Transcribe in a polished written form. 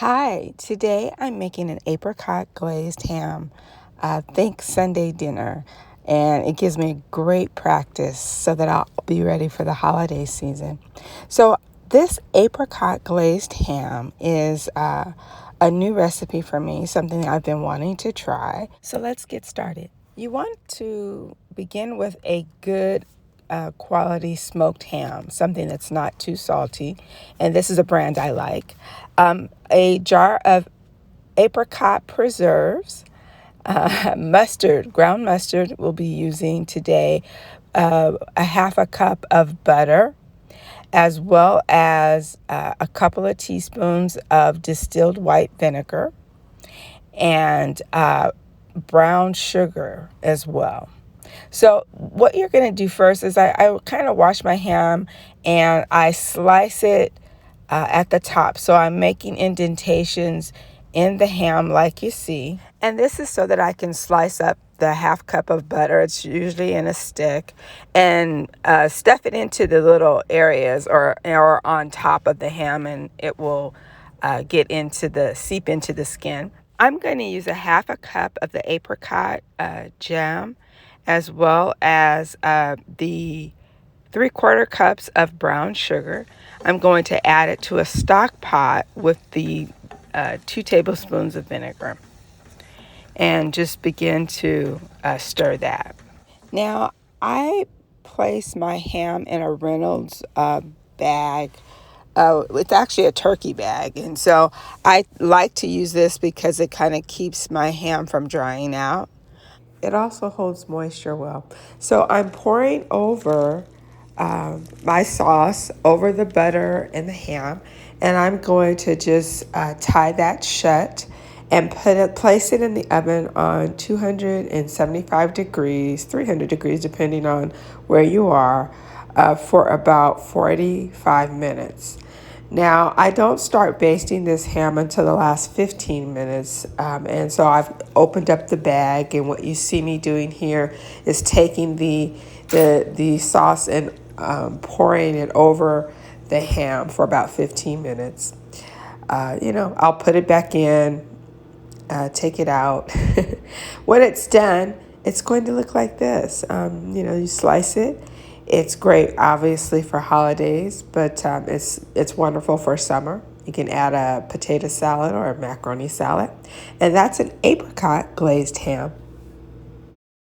Hi, today I'm making an apricot glazed ham. Think Sunday dinner, and it gives me great practice so that I'll be ready for the holiday season. So, this apricot glazed ham is a new recipe for me, something I've been wanting to try. So, let's get started. You want to begin with a good quality smoked ham, something that's not too salty. And this is a brand I like. A jar of apricot preserves, mustard, ground mustard we'll be using today, a half a cup of butter, as well as a couple of teaspoons of distilled white vinegar and brown sugar as well. So what you're going to do first is I kind of wash my ham and I slice it at the top. So I'm making indentations in the ham like you see. And this is so that I can slice up the half cup of butter. It's usually in a stick, and stuff it into the little areas or on top of the ham, and it will seep into the skin. I'm going to use a half a cup of the apricot jam, as well as the 3/4 cups of brown sugar. I'm going to add it to a stock pot with the 2 tablespoons of vinegar and just begin to stir that. Now, I place my ham in a Reynolds bag. It's actually a turkey bag, and so I like to use this because it kind of keeps my ham from drying out. It also holds moisture well. So I'm pouring over my sauce over the butter and the ham, and I'm going to just tie that shut and place it in the oven on 275 degrees, 300 degrees, depending on where you are, for about 45 minutes. Now, I don't start basting this ham until the last 15 minutes, and so I've opened up the bag, and what you see me doing here is taking the sauce and pouring it over the ham for about 15 minutes. I'll put it back in, take it out. When it's done, it's going to look like this. You slice it. It's great, obviously, for holidays, but it's wonderful for summer. You can add a potato salad or a macaroni salad. And that's an apricot glazed ham.